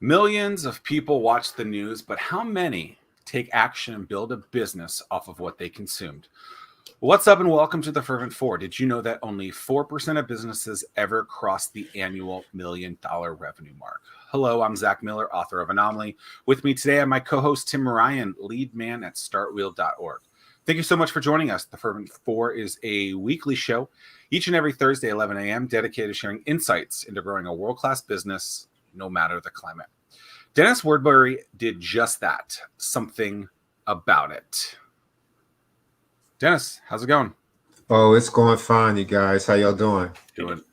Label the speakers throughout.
Speaker 1: Millions of people watch the news, but how many take action and build a business off of what they consumed? What's up, and welcome to the Fervent Four. Did you know that only 4% of businesses ever cross the annual $1 million revenue mark? Hello, I'm Zack Miller, author of Anomaly. With me today, I'm my co-host, Tim Ryan, lead man at StartWheel.org. Thank you so much for joining us. The Fervent Four is a weekly show each and every Thursday, 11 a.m., dedicated to sharing insights into growing a world-class business, no matter the climate. Dennis Woodbury did just that, something about it. Dennis, how's it going?
Speaker 2: Oh, it's going fine, you guys. How y'all doing?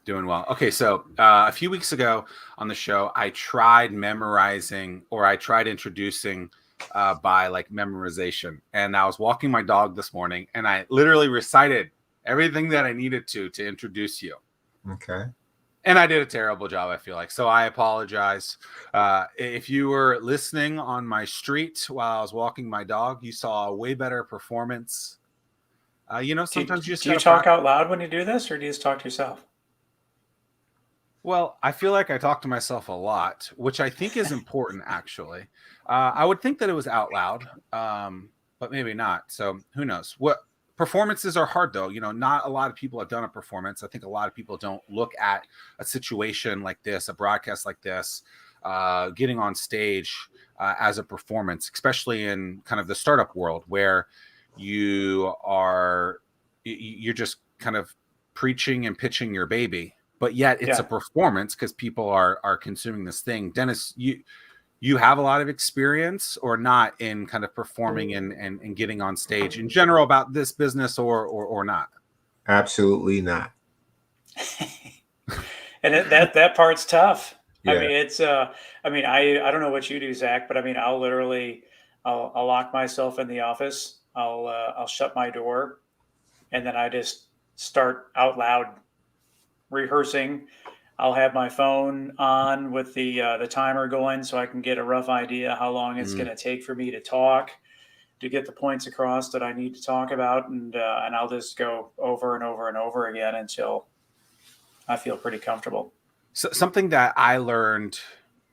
Speaker 1: Doing well. Okay, so a few weeks ago on the show, I tried memorizing, or I tried introducing by like memorization. And I was walking my dog this morning, and I literally recited everything that I needed to introduce you.
Speaker 2: Okay.
Speaker 1: And I did a terrible job, I feel like. So I apologize. If you were listening on my street while I was walking my dog, you saw a way better performance. Sometimes you just
Speaker 3: do you talk out loud when you do this, or do you just talk to yourself?
Speaker 1: Well, I feel like I talk to myself a lot, which I think is important, actually. I would think that it was out loud, but maybe not. So who knows? What performances are hard, though. Not a lot of people have done a performance. I think a lot of people don't look at a situation like this, a broadcast like this, getting on stage as a performance, especially in kind of the startup world where you're just kind of preaching and pitching your baby, but yet it's a performance because people are consuming this thing. Dennis, you have a lot of experience or not in kind of performing and getting on stage in general about this business or not?
Speaker 2: Absolutely not.
Speaker 3: And that part's tough.
Speaker 2: Yeah.
Speaker 3: I mean, it's I don't know what you do, Zach, but I mean, I'll lock myself in the office. I'll shut my door, and then I just start out loud rehearsing. I'll have my phone on with the timer going so I can get a rough idea how long it's going to take for me to talk, to get the points across that I need to talk about, and I'll just go over and over and over again until I feel pretty comfortable.
Speaker 1: So something that I learned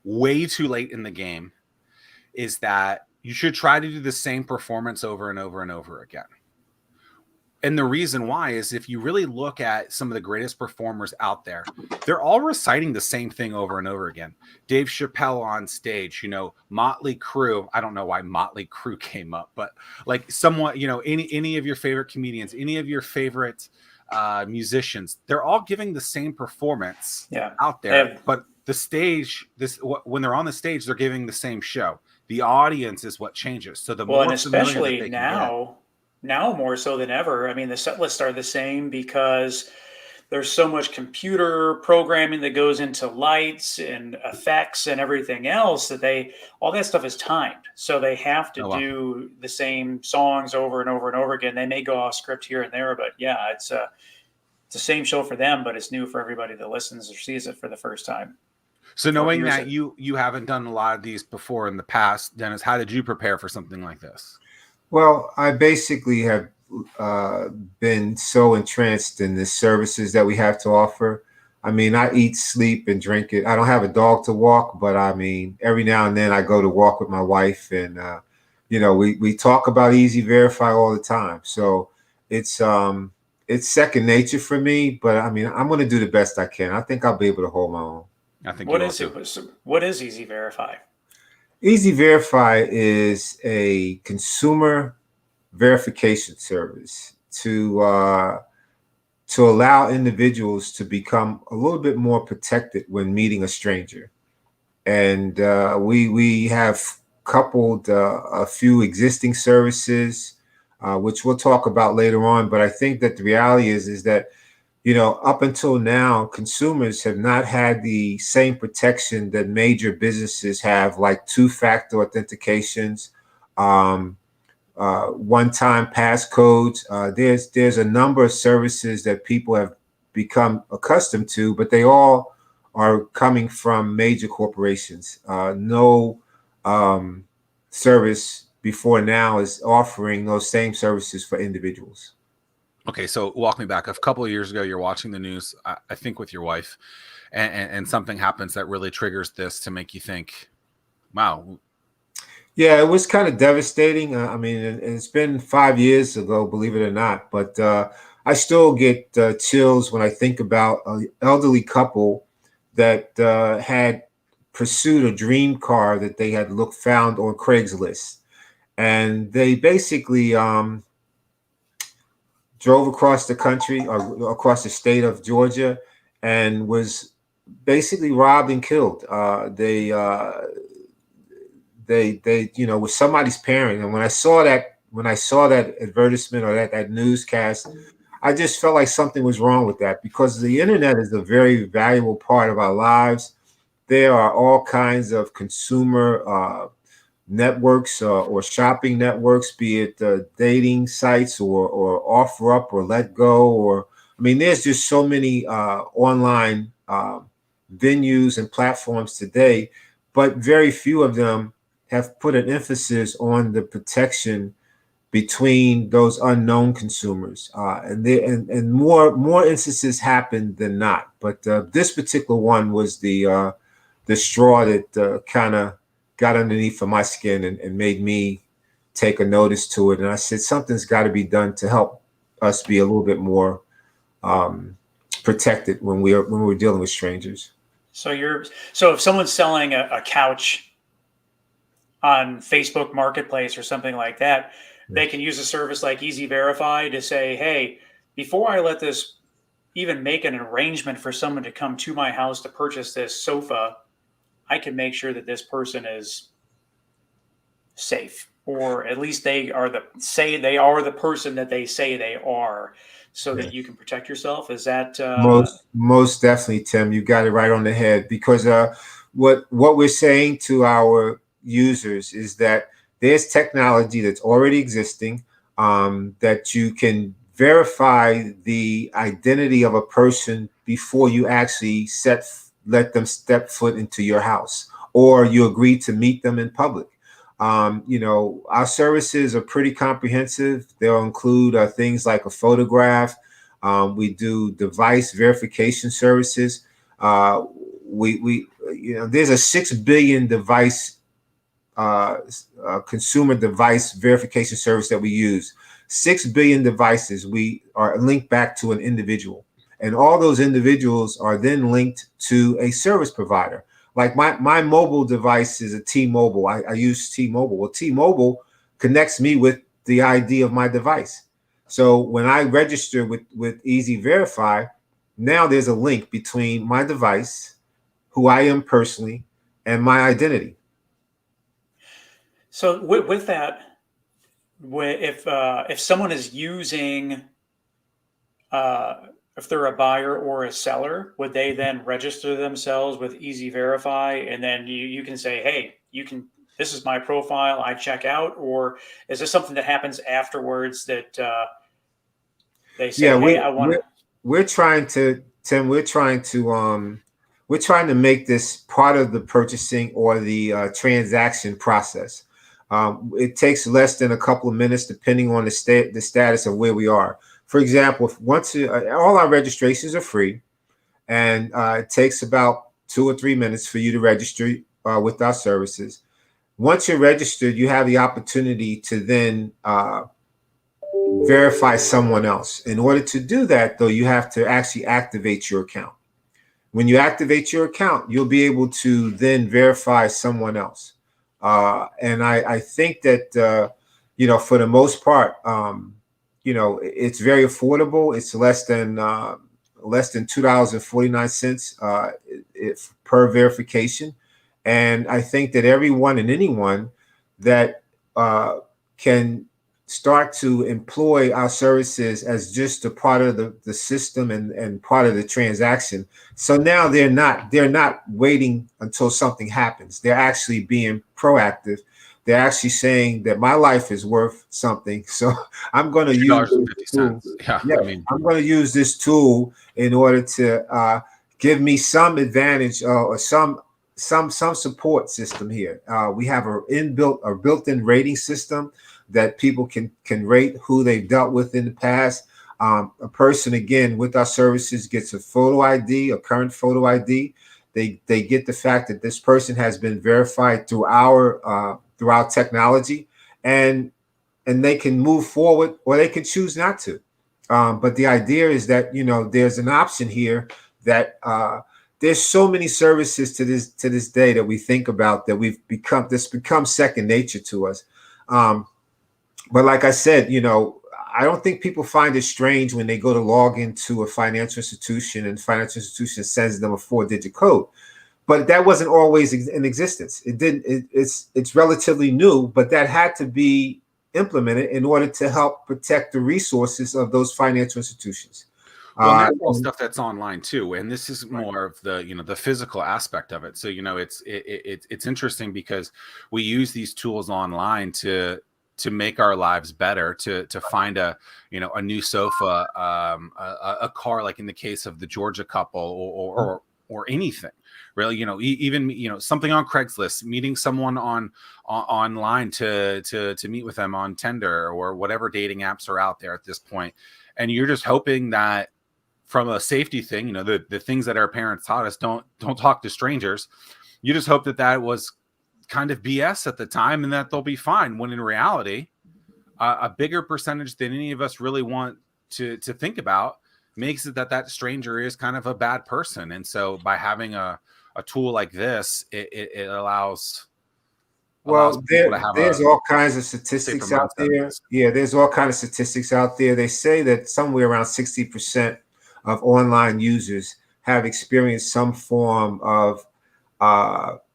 Speaker 1: way too late in the game is that you should try to do the same performance over and over and over again. And the reason why is if you really look at some of the greatest performers out there, they're all reciting the same thing over and over again. Dave Chappelle on stage, Motley Crue. I don't know why Motley Crue came up, but like somewhat, any of your favorite comedians, any of your favorite musicians, they're all giving the same performance out there. But the stage, when they're on the stage, they're giving the same show. The audience is what changes. So the more
Speaker 3: and especially now more so than ever. I mean, the set lists are the same because there's so much computer programming that goes into lights and effects and everything else that all that stuff is timed. So they have to do the same songs over and over and over again. They may go off script here and there, but yeah, it's the same show for them, but it's new for everybody that listens or sees it for the first time.
Speaker 1: So knowing that you haven't done a lot of these before in the past, Dennis, how did you prepare for something like this?
Speaker 2: Well, I basically have been so entranced in the services that we have to offer. I mean, I eat, sleep, and drink it. I don't have a dog to walk, but I mean, every now and then I go to walk with my wife, and we talk about eZverifi all the time. So it's second nature for me. But I mean, I'm going to do the best I can. I think I'll be able to hold my own.
Speaker 1: I think
Speaker 3: what is eZverifi?
Speaker 2: eZverifi is a consumer verification service to allow individuals to become a little bit more protected when meeting a stranger. And we have coupled a few existing services, which we'll talk about later on. But I think that the reality is that up until now, consumers have not had the same protection that major businesses have, like two-factor authentications, one-time passcodes. There's a number of services that people have become accustomed to, but they all are coming from major corporations. No service before now is offering those same services for individuals.
Speaker 1: Okay, so walk me back. A couple of years ago, you're watching the news, I think with your wife, and something happens that really triggers this to make you think, Wow.
Speaker 2: Yeah, it was kind of devastating. I mean, and it's been 5 years ago, believe it or not, but I still get chills when I think about an elderly couple that had pursued a dream car that they had found on Craigslist, and they basically drove across the country or across the state of Georgia, and was basically robbed and killed. They was somebody's parent. And when I saw that advertisement or that newscast, I just felt like something was wrong with that, because the internet is a very valuable part of our lives. There are all kinds of consumer networks or shopping networks, be it dating sites or OfferUp or Let Go, or I mean, there's just so many online venues and platforms today, but very few of them have put an emphasis on the protection between those unknown consumers, and more instances happen than not. But this particular one was the straw that kind of got underneath of my skin and made me take a notice to it. And I said, something's got to be done to help us be a little bit more protected when we're dealing with strangers.
Speaker 3: So if someone's selling a couch on Facebook Marketplace or something like that, they can use a service like eZverifi to say, hey, before I let this even make an arrangement for someone to come to my house to purchase this sofa, I can make sure that this person is safe, or at least they are the person that they say they are, so that you can protect yourself. Is that
Speaker 2: most definitely, Tim? You got it right on the head, because what we're saying to our users is that there's technology that's already existing, that you can verify the identity of a person before you actually let them step foot into your house, or you agree to meet them in public. Our services are pretty comprehensive. They'll include things like a photograph. We do device verification services. There's a 6 billion device consumer device verification service that we use. 6 billion devices we are linked back to an individual, and all those individuals are then linked to a service provider. Like my mobile device is a T-Mobile. I use T-Mobile. Well, T-Mobile connects me with the ID of my device. So when I register with eZverifi, now there's a link between my device, who I am personally, and my identity.
Speaker 3: So with that, if someone is using, if they're a buyer or a seller, would they then register themselves with eZverifi, and then you can say, hey, this is my profile, I check out? Or is this something that happens afterwards that they say, hey, I want to?
Speaker 2: We're trying to, Tim, we're trying to make this part of the purchasing or the transaction process. It takes less than a couple of minutes, depending on the status of where we are. For example, all our registrations are free, and it takes about 2 or 3 minutes for you to register with our services. Once you're registered, you have the opportunity to then verify someone else. In order to do that, though, you have to actually activate your account. When you activate your account, you'll be able to then verify someone else. And I think that, for the most part, it's very affordable. It's less than $2.49 per verification. And I think that everyone and anyone that can start to employ our services as just a part of the system and part of the transaction. So now they're not waiting until something happens. They're actually being proactive. They're actually saying that my life is worth something. So I'm going to use this tool. I'm going to use this tool in order to give me some advantage or some support system here. We have a built-in rating system that people can rate who they've dealt with in the past. A person, again, with our services gets a photo ID, a current photo ID, They get the fact that this person has been verified through our technology, and they can move forward, or they can choose not to. But the idea is that, there's an option here that there's so many services to this day that we think about that this becomes second nature to us. But like I said, I don't think people find it strange when they go to log into a financial institution and the financial institution sends them a 4-digit code. But that wasn't always in existence. It's relatively new, but that had to be implemented in order to help protect the resources of those financial institutions.
Speaker 1: Well, that's all stuff that's online too, and this is more of the the physical aspect of it. So it's interesting because we use these tools online to make our lives better, to find a new sofa, a car, like in the case of the Georgia couple, or anything really, even something on Craigslist, meeting someone online to meet with them on Tinder or whatever dating apps are out there at this point, and you're just hoping that from a safety thing, the things that our parents taught us, don't talk to strangers. You just hope that was kind of BS at the time and that they'll be fine, when in reality a bigger percentage than any of us really want to think about makes it that stranger is kind of a bad person. And so by having a tool like this, it allows
Speaker 2: people to have there's all kinds of statistics out there. Yeah, there's all kinds of statistics out there. They say that somewhere around 60% of online users have experienced some form of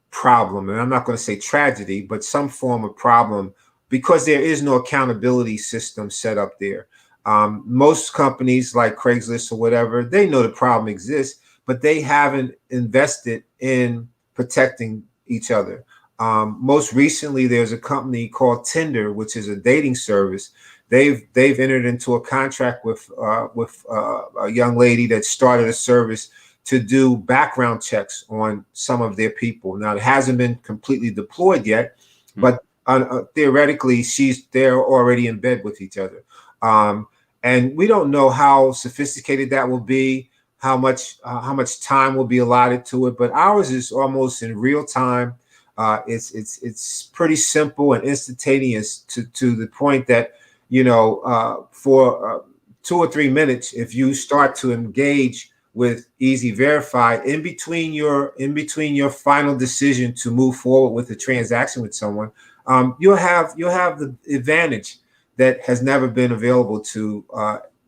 Speaker 2: problem, and I'm not going to say tragedy, but some form of problem, because there is no accountability system set up there. Most companies like Craigslist or whatever, they know the problem exists, but they haven't invested in protecting each other. Most recently, there's a company called Tinder, which is a dating service. They've entered into a contract with a young lady that started a service to do background checks on some of their people. Now, it hasn't been completely deployed yet, but theoretically, they're already in bed with each other. And we don't know how sophisticated that will be, how much time will be allotted to it. But ours is almost in real time. It's pretty simple and instantaneous to the point that for 2 or 3 minutes, if you start to engage with eZverifi in between your final decision to move forward with a transaction with someone, you'll have the advantage that has never been available to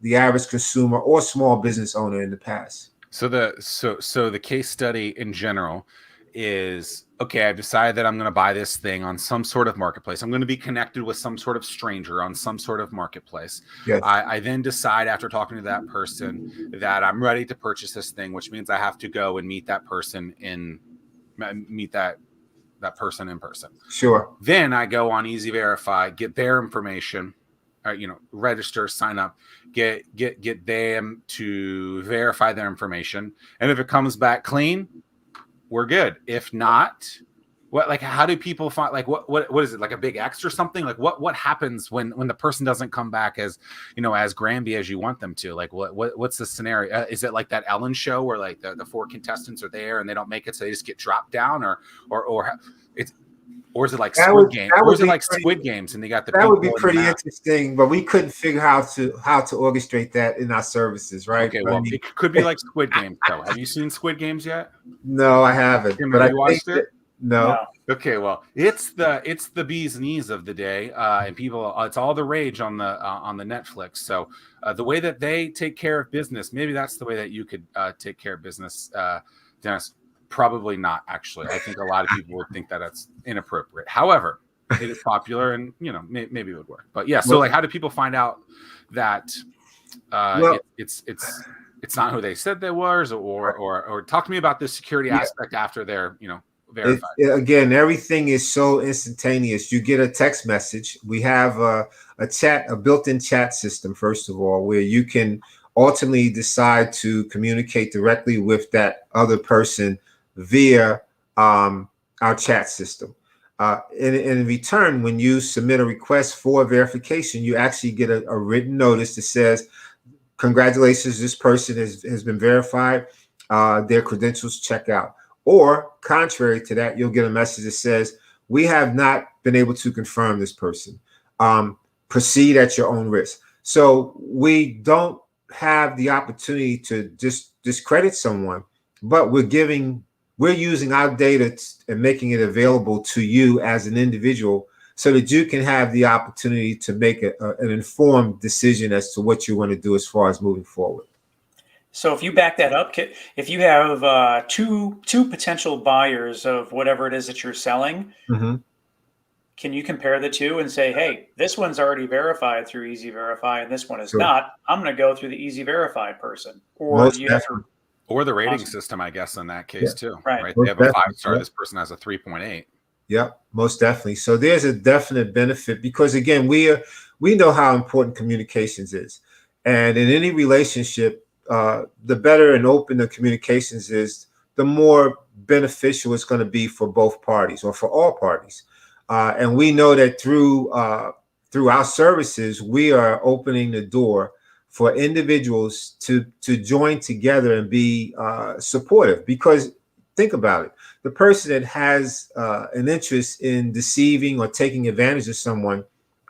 Speaker 2: the average consumer or small business owner in the past.
Speaker 1: So the case study in general is, okay, I've decided that I'm going to buy this thing on some sort of marketplace. I'm going to be connected with some sort of stranger on some sort of marketplace.
Speaker 2: Yes.
Speaker 1: I then decide, after talking to that person, that I'm ready to purchase this thing, which means I have to go and meet that person in person.
Speaker 2: Sure.
Speaker 1: Then I go on eZverifi, get their information, register, sign up, get them to verify their information, and if it comes back clean, we're good. If not, how do people find, what is it, like a big X or something? Like what happens when the person doesn't come back as as Granby as you want them to? Like what's the scenario? Is it like that Ellen show where like the 4 contestants are there and they don't make it, so they just get dropped down, or is it like Squid Games? Or is it like Squid Games and they got the
Speaker 2: that would be pretty interesting, but we couldn't figure out how to orchestrate that in our services, right?
Speaker 1: Okay, well, it could be like Squid Games though. Have you seen Squid Games yet?
Speaker 2: No, I haven't.
Speaker 1: But have you watched it?
Speaker 2: No.
Speaker 1: Okay, well, it's the bee's knees of the day, and people, it's all the rage on the Netflix. So the way that they take care of business, maybe that's the way that you could take care of business, Dennis. Probably not, actually. I think a lot of people would think that it's inappropriate. However, it is popular, and maybe it would work. But yeah, so how do people find out that it's not who they said they was, or talk to me about the security aspect after they're verified?
Speaker 2: Again, everything is so instantaneous. You get a text message. We have a built-in chat system, first of all, where you can ultimately decide to communicate directly with that other person via our chat system. In return, when you submit a request for verification, you actually get a written notice that says, congratulations, this person has been verified. Their credentials check out. Or contrary to that, you'll get a message that says, we have not been able to confirm this person. Proceed at your own risk. So we don't have the opportunity to just discredit someone, but we're using our data and making it available to you as an individual so that you can have the opportunity to make an informed decision as to what you want to do as far as moving forward.
Speaker 3: So if you back that up, if you have two potential buyers of whatever it is that you're selling,
Speaker 2: Mm-hmm.
Speaker 3: can you compare the two and say, hey, this one's already verified through eZverifi and this one is
Speaker 2: Sure.
Speaker 3: not? I'm going to go through the eZverifi person. Or
Speaker 2: Most
Speaker 3: do you have
Speaker 2: definitely.
Speaker 1: Or the rating
Speaker 3: Awesome.
Speaker 1: system, I guess, in that case, too.
Speaker 3: Right.
Speaker 1: They have a 5-star.
Speaker 2: Yep.
Speaker 1: This person has a 3.8.
Speaker 2: Yep, most definitely. So there's a definite benefit because, again, we know how important communications is. And in any relationship, the better and open the communications is, the more beneficial it's going to be for both parties or for all parties. And we know that through our services, we are opening the door for individuals to join together and be supportive. Because think about it, the person that has an interest in deceiving or taking advantage of someone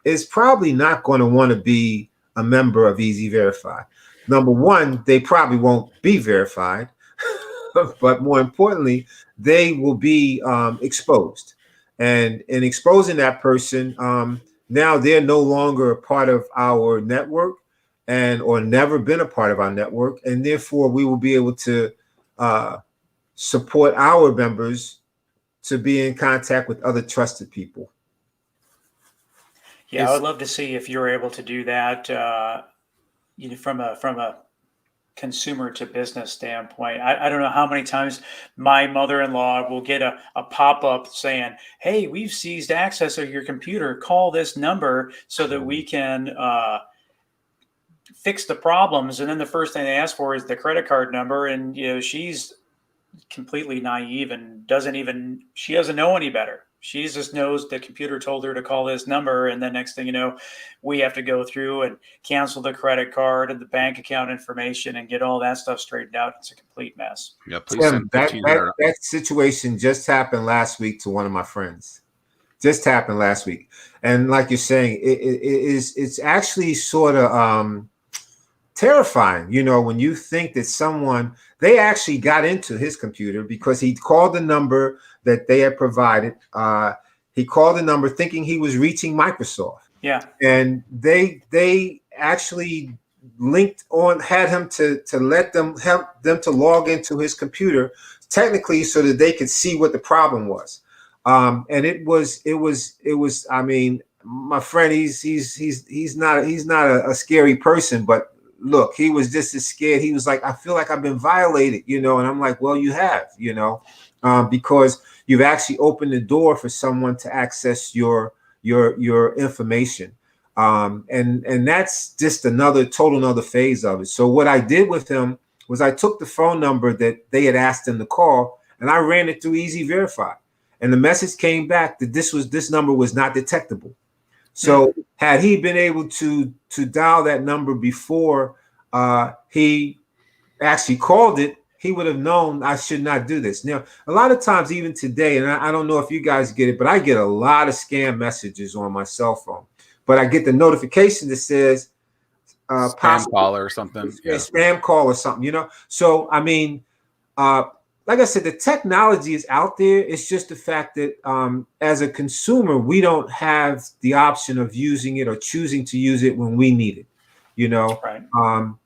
Speaker 2: is probably not going to want to be a member of eZverifi. Number one, they probably won't be verified, but more importantly, they will be exposed. And in exposing that person, now they're no longer a part of our network or never been a part of our network. And therefore, we will be able to support our members to be in contact with other trusted people.
Speaker 3: Yeah, I would love to see if you're able to do that from a consumer to business standpoint. I don't know how many times my mother-in-law will get a pop-up saying, hey, we've seized access of your computer. Call this number so that we can fix the problems. And then the first thing they ask for is the credit card number. And, she's completely naive and she doesn't know any better. She just knows the computer told her to call this number. And then next thing you know, we have to go through and cancel the credit card and the bank account information and get all that stuff straightened out. It's a complete mess.
Speaker 1: Yeah, please send
Speaker 2: that situation just happened last week to one of my friends. Just happened last week. And like you're saying, it's actually sort of terrifying, when you think that they actually got into his computer because he called the number that they had provided. He called the number thinking he was reaching Microsoft.
Speaker 3: Yeah.
Speaker 2: And they actually linked on, had him to help them to log into his computer technically so that they could see what the problem was. And it was, I mean, my friend, he's not a scary person, but look, he was just as scared. He was like, I feel like I've been violated, and I'm like, well, you have, because you've actually opened the door for someone to access your information. And that's just another phase of it. So what I did with him was I took the phone number that they had asked him to call and I ran it through eZverifi. And the message came back that this number was not detectable. So had he been able to dial that number before he actually called it, he would have known I should not do this. Now, a lot of times, even today, and I don't know if you guys get it, but I get a lot of scam messages on my cell phone. But I get the notification that says
Speaker 1: spam call or something.
Speaker 2: Yeah. Spam call or something, So, I mean, like I said, the technology is out there. It's just the fact that as a consumer, we don't have the option of using it or choosing to use it when we need it.
Speaker 3: Right.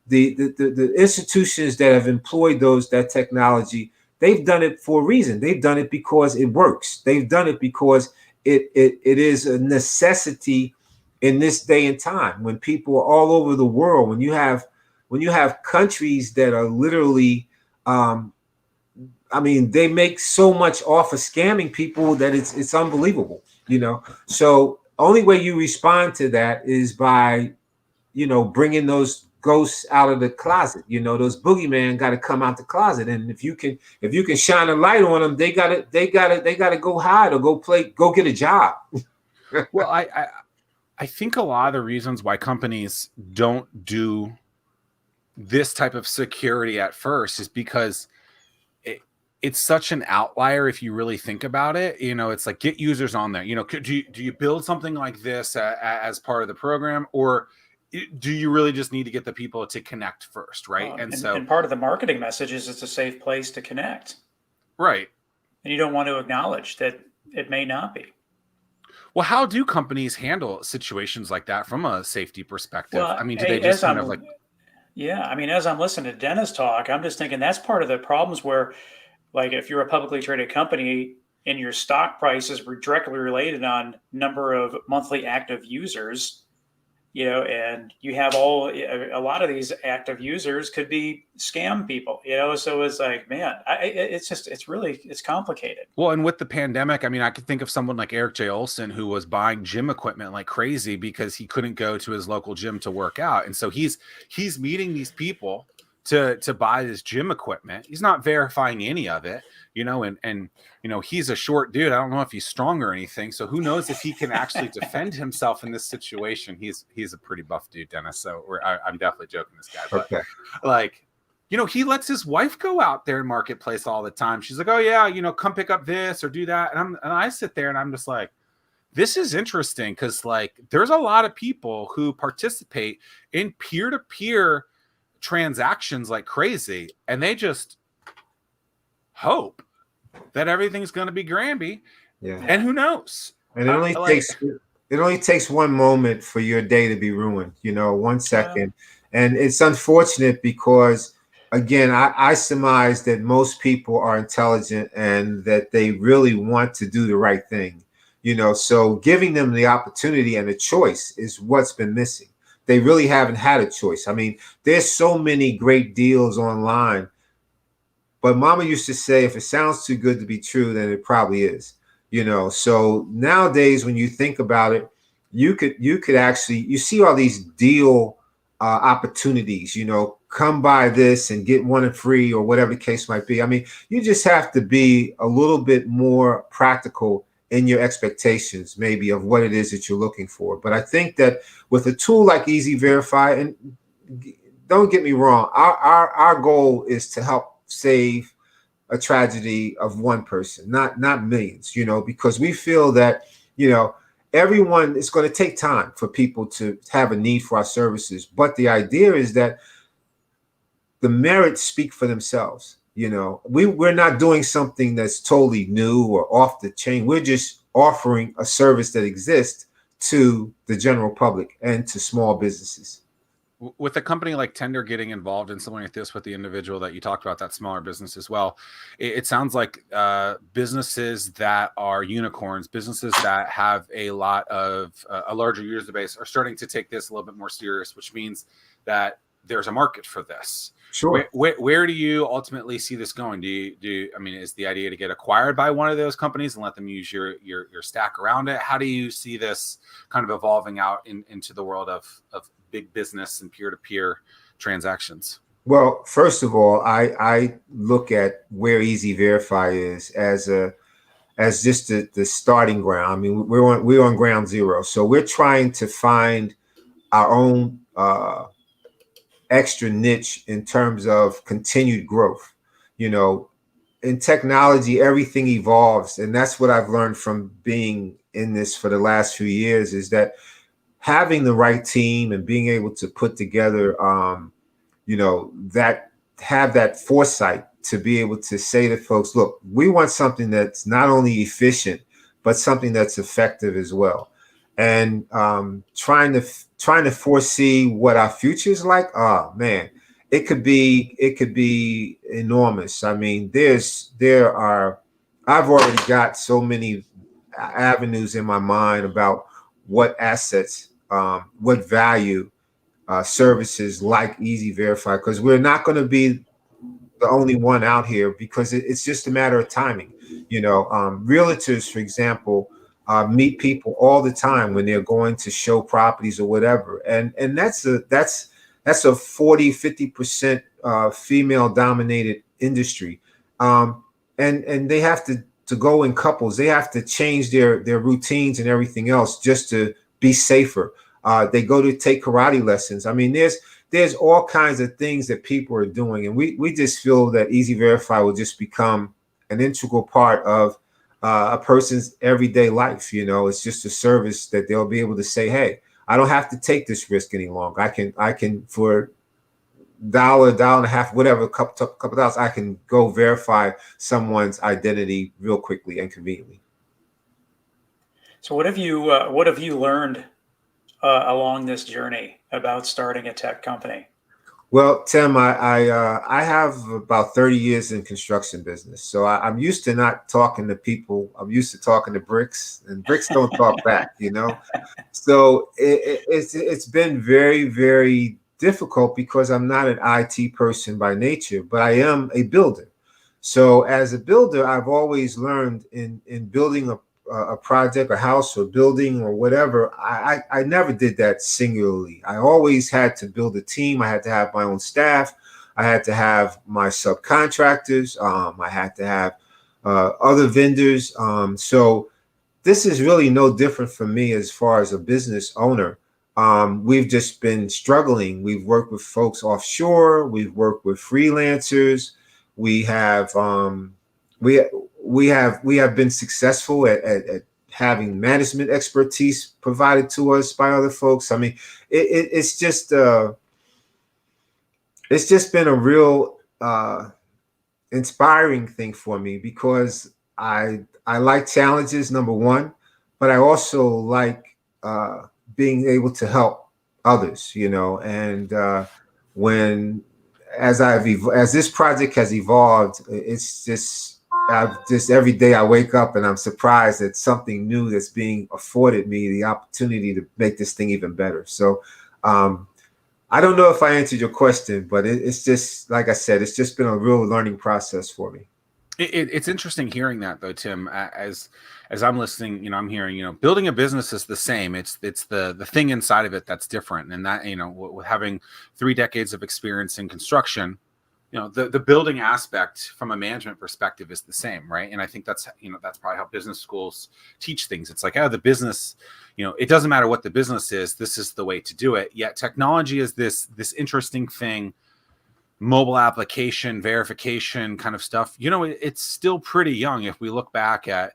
Speaker 2: The institutions that have employed that technology, they've done it for a reason. They've done it because it works. They've done it because it is a necessity in this day and time when people are all over the world. When you have countries that are literally I mean, they make so much off of scamming people that it's unbelievable, So only way you respond to that is by, bringing those ghosts out of the closet. Those boogeyman got to come out the closet. And if you can shine a light on them, they gotta go hide or go get a job.
Speaker 1: Well, I think a lot of the reasons why companies don't do this type of security at first is because it's such an outlier if you really think about it. It's like, get users on there. Do you build something like this as part of the program, or do you really just need to get the people to connect first, right?
Speaker 3: And part of the marketing message is it's a safe place to connect,
Speaker 1: right?
Speaker 3: And you don't want to acknowledge that it may not be.
Speaker 1: Well, how do companies handle situations like that from a safety perspective?
Speaker 3: Well,
Speaker 1: I mean, do they just kind of like...
Speaker 3: Yeah, I mean, as I'm listening to Dennis talk, I'm just thinking that's part of the problems where, like, if you're a publicly traded company and your stock prices were directly related on number of monthly active users, and you have a lot of these active users could be scam people, so it's like, man, it's complicated.
Speaker 1: Well, and with the pandemic, I mean, I could think of someone like Eric J. Olson, who was buying gym equipment like crazy because he couldn't go to his local gym to work out. And so he's meeting these people to buy this gym equipment. He's not verifying any of it, and he's a short dude. I don't know if he's strong or anything. So who knows if he can actually defend himself in this situation. He's a pretty buff dude, Dennis. So I'm definitely joking this guy, but
Speaker 2: Okay.
Speaker 1: like, he lets his wife go out there in marketplace all the time. She's like, oh yeah, come pick up this or do that. And I sit there and I'm just like, this is interesting. Cause like, there's a lot of people who participate in peer-to-peer transactions like crazy. And they just hope that everything's going to be Granby.
Speaker 2: Yeah.
Speaker 1: And who knows?
Speaker 2: And it only takes one moment for your day to be ruined, 1 second. Yeah. And it's unfortunate because, again, I surmise that most people are intelligent and that they really want to do the right thing, so giving them the opportunity and the choice is what's been missing. They really haven't had a choice. I mean, there's so many great deals online, but Mama used to say, if it sounds too good to be true, then it probably is, so nowadays, when you think about it, you could actually, you see all these deal opportunities, come buy this and get one free or whatever the case might be. I mean, you just have to be a little bit more practical in your expectations, maybe, of what it is that you're looking for. But I think that with a tool like eZverifi, and don't get me wrong, our goal is to help save a tragedy of one person, not millions, because we feel that, everyone, it's going to take time for people to have a need for our services. But the idea is that the merits speak for themselves. We're not doing something that's totally new or off the chain. We're just offering a service that exists to the general public and to small businesses.
Speaker 1: With a company like Tender getting involved in something like this with the individual that you talked about, that smaller business as well, it sounds like businesses that are unicorns, businesses that have a lot of a larger user base, are starting to take this a little bit more serious, which means that there's a market for this.
Speaker 2: Sure.
Speaker 1: Where do you ultimately see this going? I mean, is the idea to get acquired by one of those companies and let them use your stack around it? How do you see this kind of evolving out into the world of big business and peer-to-peer transactions?
Speaker 2: Well, first of all, I look at where eZverifi is as just the starting ground. I mean, we're on ground zero, so we're trying to find our own extra niche in terms of continued growth. In technology, everything evolves, and that's what I've learned from being in this for the last few years, is that having the right team and being able to put together, that have that foresight to be able to say to folks, look, we want something that's not only efficient, but something that's effective as well. And trying to foresee what our future is like. Oh man, it could be enormous. I mean, I've already got so many avenues in my mind about what assets, what value services like eZverifi, because we're not going to be the only one out here, because it's just a matter of timing. Realtors, for example, meet people all the time when they're going to show properties or whatever, and that's a 40-50% female dominated industry, and they have to go in couples. They have to change their routines and everything else just to be safer. They go to take karate lessons. I mean, there's all kinds of things that people are doing, and we just feel that eZverifi will just become an integral part of a person's everyday life. You know, it's just a service that they'll be able to say, hey, I don't have to take this risk any longer. I can for dollar and a half, whatever, couple dollars, I can go verify someone's identity real quickly and conveniently.
Speaker 3: So what have you learned along this journey about starting a tech company?
Speaker 2: Well, Tim, I have about 30 years in construction business, so I'm used to not talking to people. I'm used to talking to bricks, and bricks don't talk back, you know. So it's been very, very difficult because I'm not an IT person by nature, but I am a builder. So as a builder, I've always learned in building a project, a house, or building, or whatever. I never did that singularly. I always had to build a team. I had to have my own staff. I had to have my subcontractors. I had to have other vendors. So this is really no different for me as far as a business owner. We've just been struggling. We've worked with folks offshore. We've worked with freelancers. We have we have been successful at having management expertise provided to us by other folks. I mean, it's just been a real inspiring thing for me because I like challenges, number one, but I also like being able to help others, you know. And as this project has evolved, it's just every day I wake up and I'm surprised at something new that's being afforded me the opportunity to make this thing even better. So I don't know if I answered your question, but it's just, like I said, it's just been a real learning process for me.
Speaker 1: It's interesting hearing that, though, Tim. As I'm listening, you know, I'm hearing, you know, building a business is the same. It's the thing inside of it that's different, and that, you know, with having 3 decades of experience in construction, you know, the building aspect from a management perspective is the same, right? And I think that's, you know, that's probably how business schools teach things. It's like, oh, the business, you know, it doesn't matter what the business is. This is the way to do it. Yet technology is this interesting thing. Mobile application verification kind of stuff, you know, it's still pretty young. If we look back at,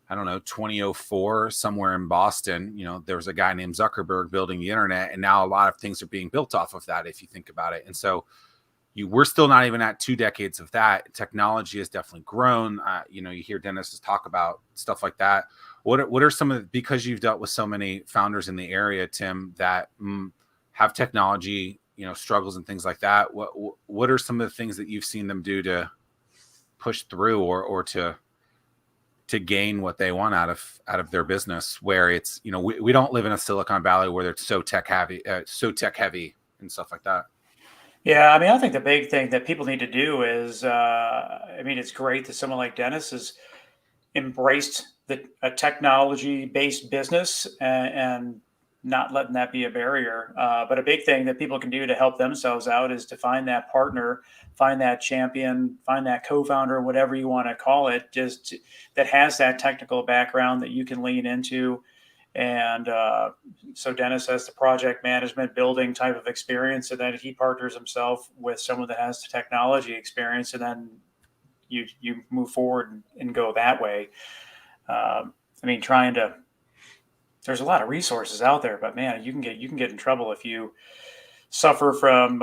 Speaker 1: I don't know, 2004, somewhere in Boston, you know, there was a guy named Zuckerberg building the internet, and now a lot of things are being built off of that, if you think about it. And so we're still not even at 2 decades of that. Technology has definitely grown. You know, you hear Dennis talk about stuff like that. What are some of, because you've dealt with so many founders in the area, Tim, that have technology, you know, struggles and things like that, what are some of the things that you've seen them do to push through or to gain what they want out of their business, where it's, you know, we don't live in a Silicon Valley where it's so tech heavy and stuff like that?
Speaker 3: Yeah, I mean, I think the big thing that people need to do is, I mean, it's great that someone like Dennis has embraced a technology-based business and not letting that be a barrier. But a big thing that people can do to help themselves out is to find that partner, find that champion, find that co-founder, whatever you want to call it, that has that technical background that you can lean into. And so Dennis has the project management building type of experience, and then he partners himself with someone that has the technology experience, and then you move forward and go that way. I mean, there's a lot of resources out there, but man, you can get in trouble if you suffer from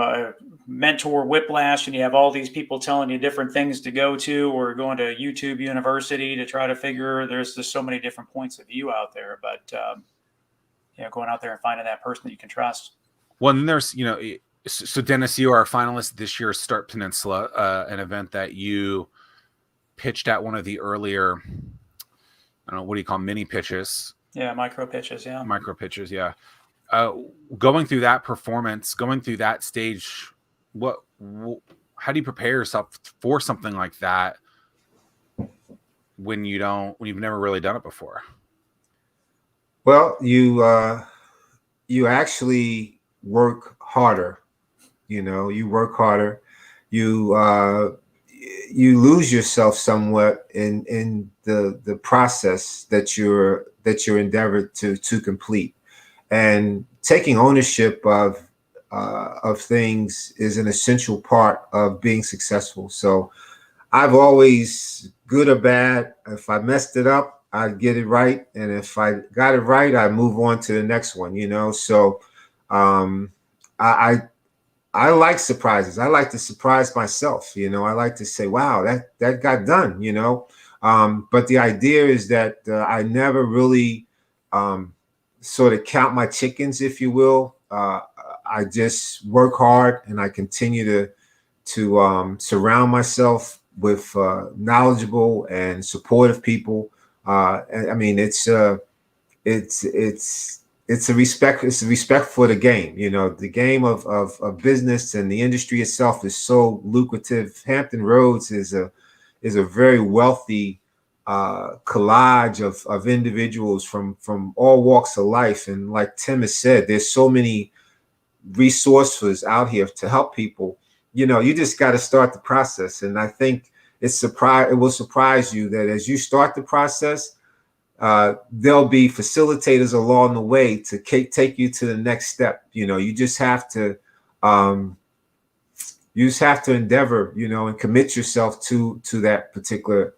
Speaker 3: mentor whiplash and you have all these people telling you different things to go to, or going to YouTube University to try to figure. There's just so many different points of view out there, but you know, going out there and finding that person that you can trust.
Speaker 1: Well, and there's, you know, so Dennis, you are a finalist this year's Start Peninsula, an event that you pitched at one of the earlier, I don't know, what do you call mini pitches?
Speaker 3: Yeah, micro pitches. Yeah,
Speaker 1: micro pitches. Yeah. Going through that performance, going through that stage, how do you prepare yourself for something like that when you've never really done it before?
Speaker 2: Well, you actually work harder. You know, you work harder. You lose yourself somewhat in the process that you're endeavored to complete. And taking ownership of things is an essential part of being successful. So I've always, good or bad, if I messed it up, I'd get it right, and if I got it right, I move on to the next one. So um, I I like surprises. I like to surprise myself. I like to say, "Wow, that got done." But the idea is that I never really sort of count my chickens, if you will. I just work hard, and I continue to surround myself with knowledgeable and supportive people. I mean, it's it's a respect for the game. The game of business and the industry itself is so lucrative. Hampton Roads is a very wealthy collage of individuals from all walks of life. And like Tim has said, there's so many resources out here to help people. You just got to start the process. And I think it will surprise you that as you start the process, there'll be facilitators along the way to take you to the next step. You just have to endeavor, and commit yourself to that particular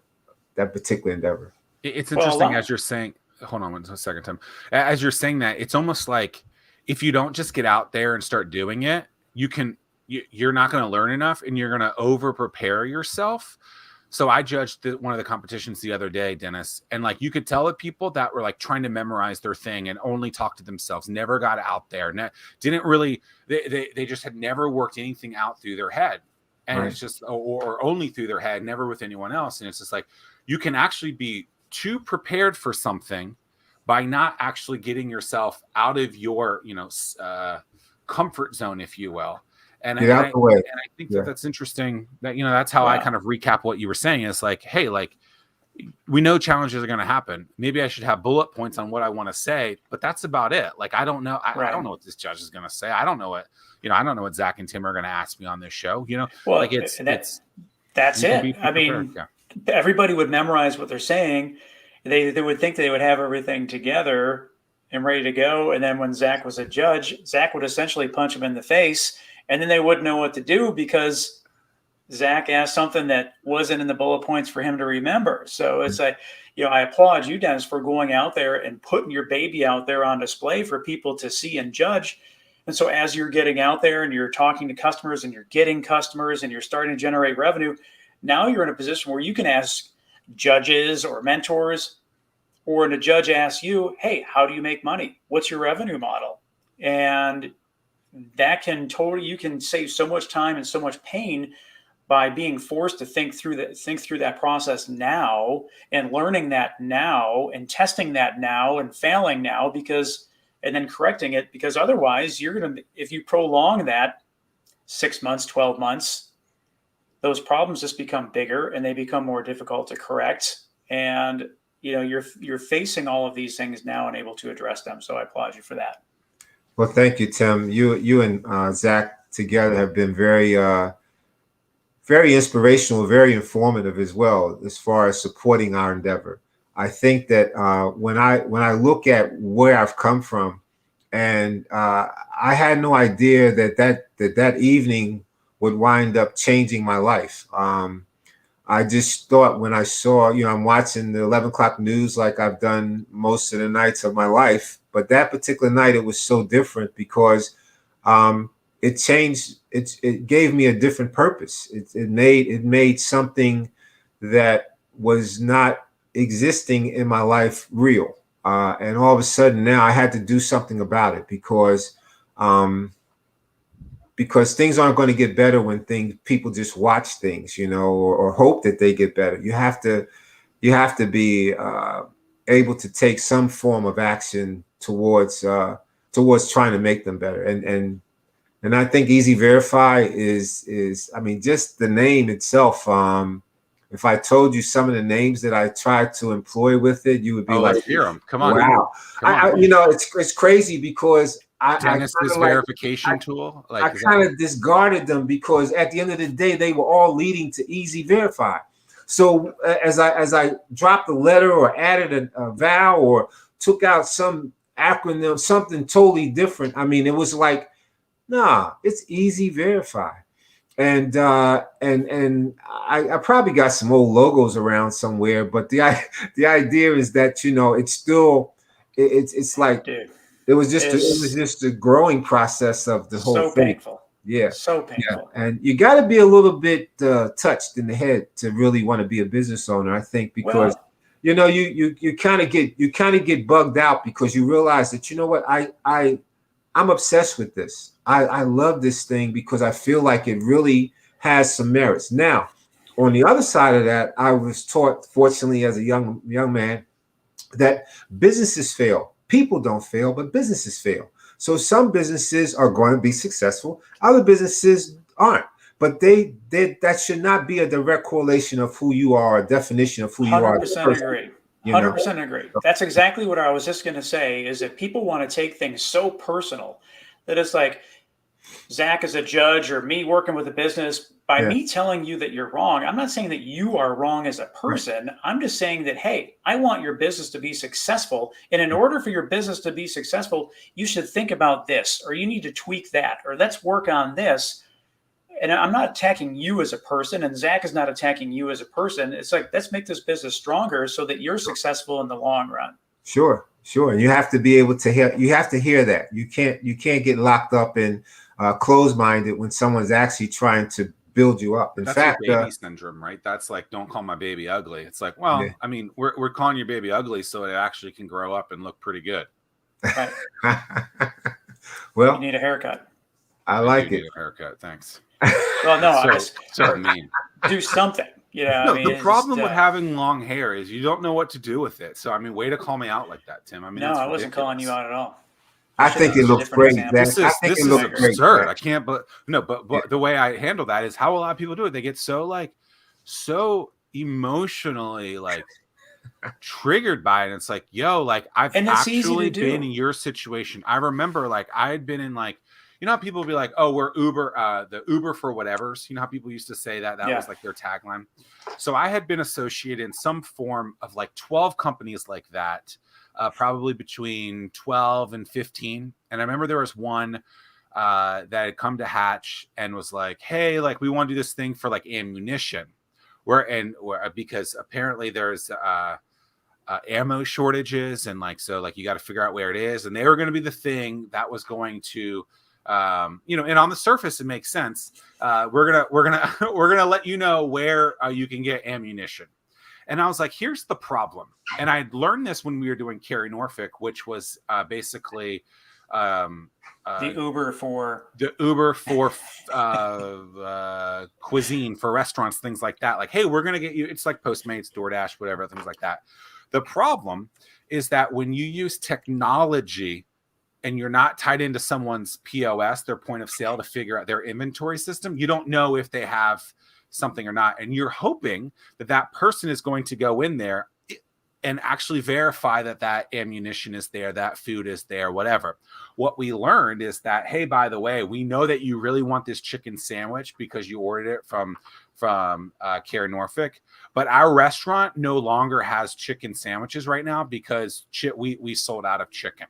Speaker 2: endeavor.
Speaker 1: It's interesting as you're saying. Hold on 1 second, Tim. As you're saying that, it's almost like if you don't just get out there and start doing it, you're not going to learn enough, and you're going to over prepare yourself. So I judged one of the competitions the other day, Dennis, and like you could tell that people that were like trying to memorize their thing and only talk to themselves, never got out there, didn't really, they just had never worked anything out through their head. And right. It's just, or only through their head, never with anyone else. And it's just like, you can actually be too prepared for something by not actually getting yourself out of your, comfort zone, if you will. And I think that's interesting that, that's how I kind of recap what you were saying. It's like, hey, like we know challenges are going to happen. Maybe I should have bullet points on what I want to say, but that's about it. Like, I don't know. I don't know what this judge is going to say. I don't know what, I don't know what Zack and Tim are going to ask me on this show,
Speaker 3: Well,
Speaker 1: like
Speaker 3: that's it. I mean, everybody would memorize what they're saying. They would think they would have everything together and ready to go. And then when Zack was a judge, Zack would essentially punch him in the face. And then they wouldn't know what to do because Zack asked something that wasn't in the bullet points for him to remember. So it's like, I applaud you, Dennis, for going out there and putting your baby out there on display for people to see and judge. And so as you're getting out there and you're talking to customers and you're getting customers and you're starting to generate revenue, now you're in a position where you can ask judges or mentors, or when a judge asks you, hey, how do you make money? What's your revenue model? And that you can save so much time and so much pain by being forced to think through that process now and learning that now and testing that now and failing now and then correcting it, because otherwise if you prolong that 6 months, 12 months, those problems just become bigger and they become more difficult to correct. And you're facing all of these things now and able to address them. So I applaud you for that.
Speaker 2: Well, thank you, Tim. You and Zack together have been very, very inspirational, very informative as well as far as supporting our endeavor. I think that when I look at where I've come from, and I had no idea that evening would wind up changing my life. I just thought when I saw, I'm watching the 11 o'clock news like I've done most of the nights of my life. But that particular night, it was so different because it changed. It gave me a different purpose. It made something that was not existing in my life real. And all of a sudden now I had to do something about it because things aren't going to get better when people just watch things, or hope that they get better. You have to be able to take some form of action towards trying to make them better. And I think eZverifi is I mean, just the name itself. If I told you some of the names that I tried to employ with it, you would be like,
Speaker 1: hear them. Come on.
Speaker 2: Wow. It's crazy because
Speaker 1: Dennis's verification tool.
Speaker 2: I kind of discarded them because at the end of the day, they were all leading to eZverifi. So as I dropped a letter or added a vowel or took out some acronym, something totally different, I mean, it was like, nah, it's eZverifi. and I probably got some old logos around somewhere, but the idea is that it's still it's like
Speaker 3: Dude,
Speaker 2: it was just
Speaker 3: is
Speaker 2: a growing process of the whole
Speaker 3: so
Speaker 2: thing.
Speaker 3: painful.
Speaker 2: Yeah,
Speaker 3: So
Speaker 2: yeah,
Speaker 3: painful.
Speaker 2: and you got to be a little bit touched in the head to really want to be a business owner, I think, because
Speaker 3: Well,
Speaker 2: you kind of get bugged out because you realize that what I'm obsessed with this. I love this thing because I feel like it really has some merits. Now, on the other side of that, I was taught, fortunately, as a young man, that businesses fail. People don't fail, but businesses fail. So some businesses are going to be successful, other businesses aren't. But that should not be a direct correlation of who you are, a definition of who you are as a
Speaker 3: 100%
Speaker 2: person.
Speaker 3: agree.
Speaker 2: You know,
Speaker 3: 100% agree. That's exactly what I was just going to say is that people want to take things so personal that it's like Zach is a judge or me working with a business. By
Speaker 2: yeah,
Speaker 3: me telling you that you're wrong, I'm not saying that you are wrong as a
Speaker 2: right,
Speaker 3: person. I'm just saying that, hey, I want your business to be successful. And in order for your business to be successful, you should think about this, or you need to tweak that, or let's work on this. And I'm not attacking you as a person, and Zach is not attacking you as a person. It's like, let's make this business stronger so that you're successful in the long run.
Speaker 2: sure, sure. And you have to be able to hear. You have to hear that. You can't get locked up and closed-minded when someone's actually trying to build you up. In
Speaker 1: That's your
Speaker 2: fact,
Speaker 1: baby syndrome, right? That's like, don't call my baby ugly. It's like,
Speaker 2: yeah.
Speaker 1: well, I mean, we're calling your baby ugly so it actually can grow up and look pretty good.
Speaker 3: Right? You
Speaker 2: Well,
Speaker 3: need a haircut.
Speaker 2: I
Speaker 1: I
Speaker 2: like
Speaker 1: do
Speaker 2: it.
Speaker 1: need a haircut. Thanks.
Speaker 3: Well, no, I
Speaker 1: So
Speaker 3: just
Speaker 1: so mean.
Speaker 3: do something. You know, I
Speaker 1: No,
Speaker 3: mean,
Speaker 1: the
Speaker 3: it's
Speaker 1: problem
Speaker 3: just,
Speaker 1: with having long hair is you don't know what to do with it. So I mean, way to call me out like that, Tim. I mean,
Speaker 3: no,
Speaker 1: that's
Speaker 3: I wasn't calling you
Speaker 1: ridiculous.
Speaker 3: out at all. I
Speaker 2: I
Speaker 3: should have
Speaker 2: think it
Speaker 3: used a
Speaker 2: looks
Speaker 3: different
Speaker 2: great,
Speaker 3: example.
Speaker 2: Zach. I think
Speaker 1: This
Speaker 2: it
Speaker 1: is
Speaker 2: looks great,
Speaker 1: absurd.
Speaker 2: Zach.
Speaker 1: I can't, but no, but
Speaker 2: Yeah.
Speaker 1: the way I handle that is how a lot of people do it. They get so like so emotionally like triggered by it. And it's like, yo, like I've
Speaker 3: And it's easy to
Speaker 1: actually been
Speaker 3: do.
Speaker 1: in your situation. I remember like I had been in like, you know how people be like, oh, we're Uber, the Uber for whatever's. You know how people used to say that was
Speaker 3: Yeah.
Speaker 1: like their tagline. So I had been associated in some form of like 12 companies like that, probably between 12 and 15. And I remember there was one that had come to Hatch and was like, hey, like we want to do this thing for like ammunition. Because apparently there's ammo shortages and like so like you got to figure out where it is, and they were going to be the thing that was going to and on the surface it makes sense. We're gonna let you know where you can get ammunition. And I was like, here's the problem. And I learned this when we were doing Carrie Norfolk, which was basically
Speaker 3: The Uber for
Speaker 1: cuisine for restaurants, things like that. Like, hey, we're gonna get you. It's like Postmates, DoorDash, whatever, things like that. The problem is that when you use technology and you're not tied into someone's POS, their point of sale, to figure out their inventory system, you don't know if they have something or not. And you're hoping that that person is going to go in there and actually verify that that ammunition is there, that food is there, whatever. What we learned is that, hey, by the way, we know that you really want this chicken sandwich because you ordered it from Carrie Norfolk, but our restaurant no longer has chicken sandwiches right now because we sold out of chicken.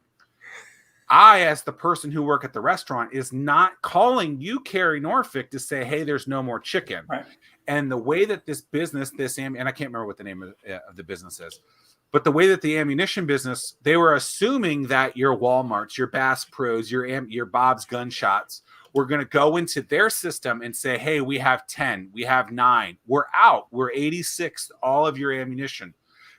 Speaker 1: I, as the person who work at the restaurant, is not calling you, Carrie Norfolk, to say, hey, there's no more chicken.
Speaker 3: right.
Speaker 1: And the way that this business, and I can't remember what the name of the business is, but the way that the ammunition business, they were assuming that your Walmarts, your Bass Pros, your Bob's Gunshots were going to go into their system and say, hey, we have 10, we have 9, we're out, we're 86, all of your ammunition.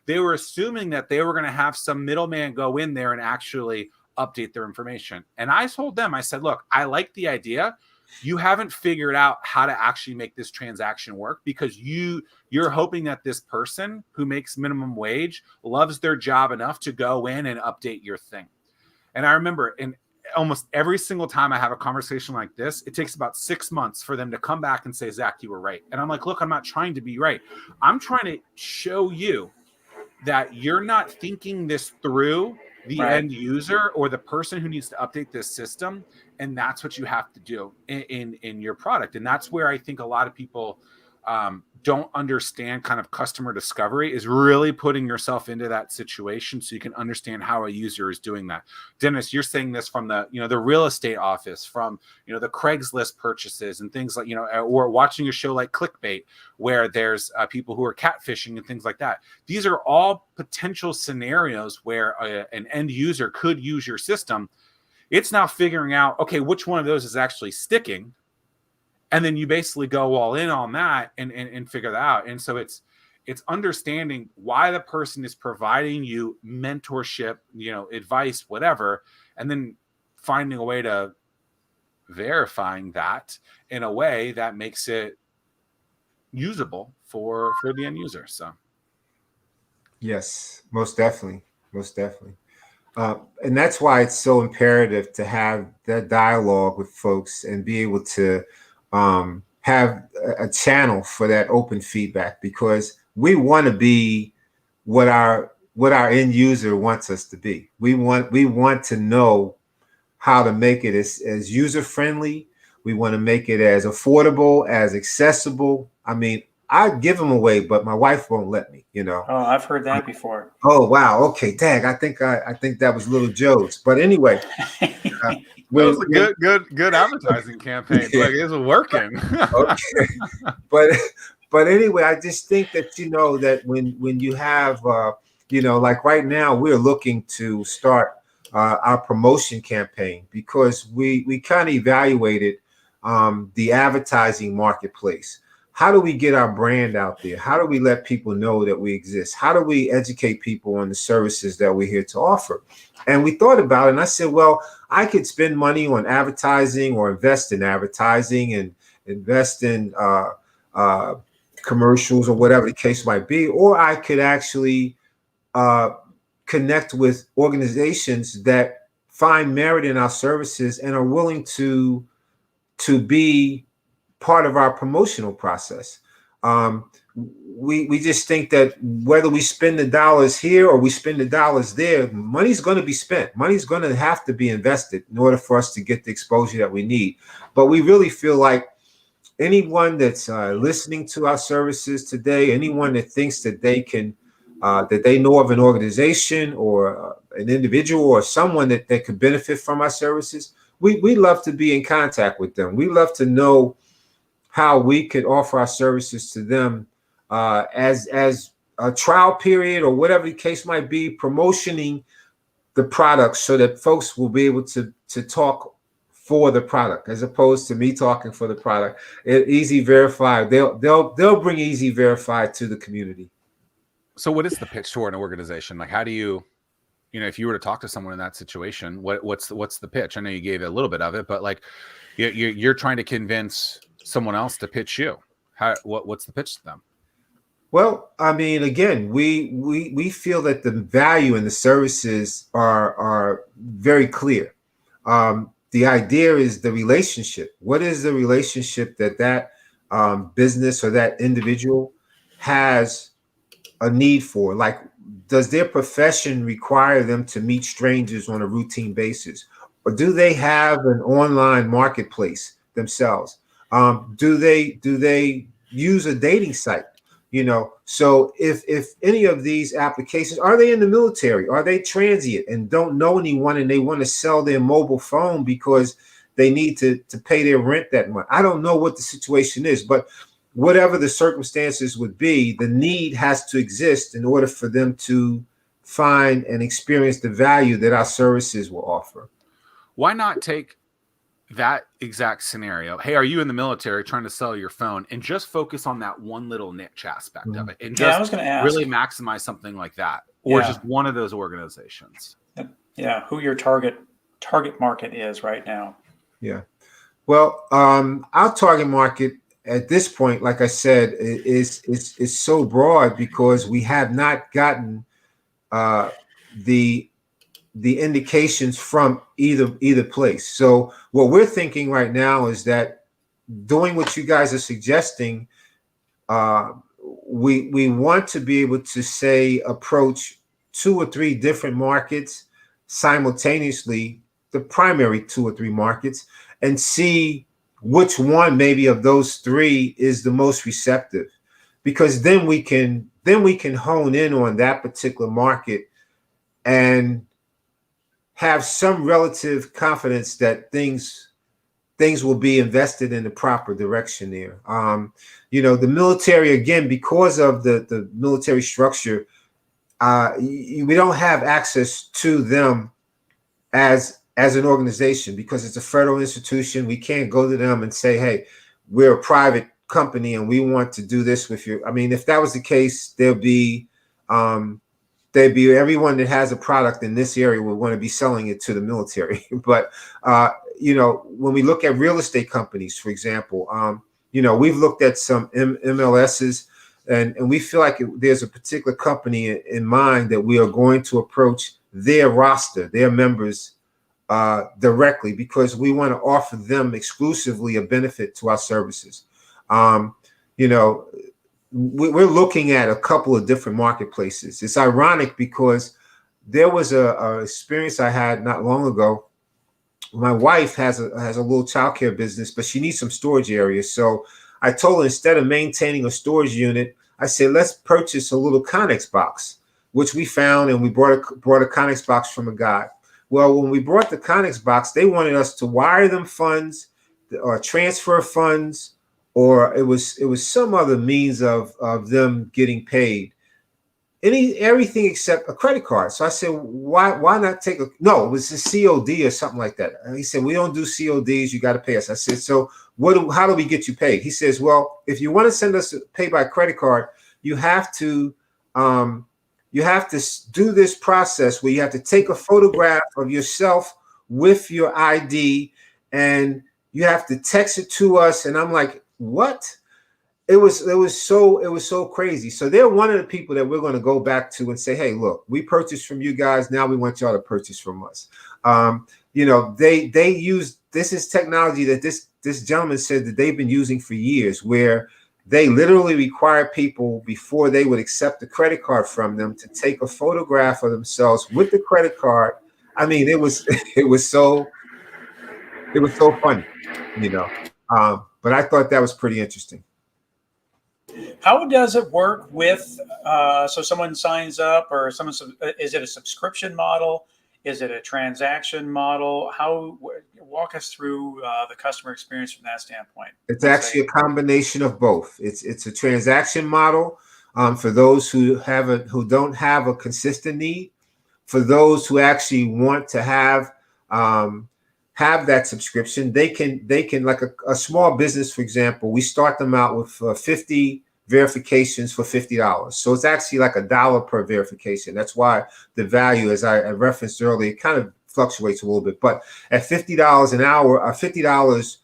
Speaker 1: They were assuming that they were going to have some middleman go in there and actually update their information. And I told them, I said, look, I like the idea. You haven't figured out how to actually make this transaction work because you're hoping that this person who makes minimum wage loves their job enough to go in and update your thing. And I remember in almost every single time I have a conversation like this, it takes about 6 months for them to come back and say, Zach, you were right. And I'm like, look, I'm not trying to be right. I'm trying to show you that you're not thinking this through the
Speaker 3: Right.
Speaker 1: end user or the person who needs to update this system. And that's what you have to do in your product. And that's where I think a lot of people don't understand kind of customer discovery, is really putting yourself into that situation so you can understand how a user is doing that. Dennis, you're saying this from the, the real estate office, from, the Craigslist purchases and things like, or watching a show like Clickbait, where there's people who are catfishing and things like that. These are all potential scenarios where an end user could use your system. It's now figuring out, okay, which one of those is actually sticking. And then you basically go all in on that and figure that out. And so it's understanding why the person is providing you mentorship, advice, whatever, and then finding a way to verifying that in a way that makes it usable for the end user. So
Speaker 2: yes, most definitely. And that's why it's so imperative to have that dialogue with folks and be able to have a channel for that open feedback, because we want to be what our end user wants us to be. We want to know how to make it as user friendly. We want to make it as affordable, as accessible. I mean, I'd give them away, but my wife won't let me,
Speaker 3: Oh, I've heard that before.
Speaker 2: Oh, wow. Okay, Dag. I think that was Little Joe's. But anyway,
Speaker 1: that was a good advertising campaign.
Speaker 2: Yeah.
Speaker 1: Like, it's working.
Speaker 2: Okay. But anyway, I just think that that when you have like right now, we're looking to start our promotion campaign, because we kind of evaluated the advertising marketplace. How do we get our brand out there? How do we let people know that we exist? How do we educate people on the services that we're here to offer? And we thought about it, and I said, well, I could spend money on advertising, or invest in advertising, and invest in commercials, or whatever the case might be, or I could actually connect with organizations that find merit in our services and are willing to be part of our promotional process. We just think that whether we spend the dollars here or we spend the dollars there, money's going to be spent. Money's going to have to be invested in order for us to get the exposure that we need. But we really feel like anyone that's listening to our services today, anyone that thinks that they can, that they know of an organization or an individual or someone that could benefit from our services, we love to be in contact with them. We love to know how we could offer our services to them as a trial period, or whatever the case might be, promotioning the product so that folks will be able to talk for the product, as opposed to me talking for the product. eZverifi, they'll bring eZverifi to the community.
Speaker 1: So what is the pitch to an organization? Like, how do you, if you were to talk to someone in that situation, what's the pitch? I know you gave a little bit of it, but like you're trying to convince someone else to pitch you. What's the pitch to them?
Speaker 2: Well, I mean, again, we feel that the value in the services are very clear. The idea is the relationship. What is the relationship that business or that individual has a need for? Like, does their profession require them to meet strangers on a routine basis? Or do they have an online marketplace themselves? Do they use a dating site? So if any of these applications, are they in the military? Are they transient and don't know anyone, and they want to sell their mobile phone because they need to pay their rent that month? I don't know what the situation is, but whatever the circumstances would be, the need has to exist in order for them to find and experience the value that our services will offer.
Speaker 1: Why not take that exact scenario? Hey, are you in the military trying to sell your phone, and just focus on that one little niche aspect of it, and just
Speaker 3: I was going to ask,
Speaker 1: really maximize something like that, or just one of those organizations.
Speaker 3: Yeah, who your target market is right now.
Speaker 2: Yeah. Well, our target market at this point, like I said, is so broad because we have not gotten the indications from either place. So what we're thinking right now is that doing what you guys are suggesting, we want to be able to say approach 2 or 3 different markets simultaneously, the primary 2 or 3 markets, and see which one maybe of those three is the most receptive, because then we can hone in on that particular market and have some relative confidence that things will be invested in the proper direction there. The military, again, because of the military structure, we don't have access to them as an organization, because it's a federal institution. We can't go to them and say, hey, we're a private company and we want to do this with you. I mean, if that was the case, there'd be everyone that has a product in this area would want to be selling it to the military. But when we look at real estate companies, for example, we've looked at some MLSs, and we feel like there's a particular company in mind that we are going to approach their roster, their members, directly, because we want to offer them exclusively a benefit to our services. We're looking at a couple of different marketplaces. It's ironic because there was a experience I had not long ago. My wife has a little childcare business, but she needs some storage areas. So I told her, instead of maintaining a storage unit, I said, let's purchase a little Connex box, which we found, and we brought a Connex box from a guy. Well, when we brought the Connex box, they wanted us to wire them funds or transfer funds, or it was some other means of them getting paid. Everything except a credit card. So I said, why not take no, it was a COD or something like that. And he said, we don't do CODs, you got to pay us. I said, so how do we get you paid? He says, well, if you want to send us pay by credit card, you have to do this process where you have to take a photograph of yourself with your ID, and you have to text it to us. And I'm like, what? It was so crazy. So they're one of the people that we're going to go back to and say, hey, look, we purchased from you guys. Now we want y'all to purchase from us. They use, this is technology that this gentleman said that they've been using for years, where they literally require people, before they would accept the credit card from them, to take a photograph of themselves with the credit card. I mean, it was so funny, but I thought that was pretty interesting.
Speaker 3: How does it work with, so someone signs up, or is it a subscription model? Is it a transaction model? Walk us through the customer experience from that standpoint.
Speaker 2: It's actually a combination of both. It's a transaction model for those who don't have a consistent need. For those who actually want to have that subscription, they can like a small business, for example. We start them out with 50 verifications for $50. So it's actually like $1 per verification. That's why the value, as I referenced earlier, kind of fluctuates a little bit. But at $50 an hour, $50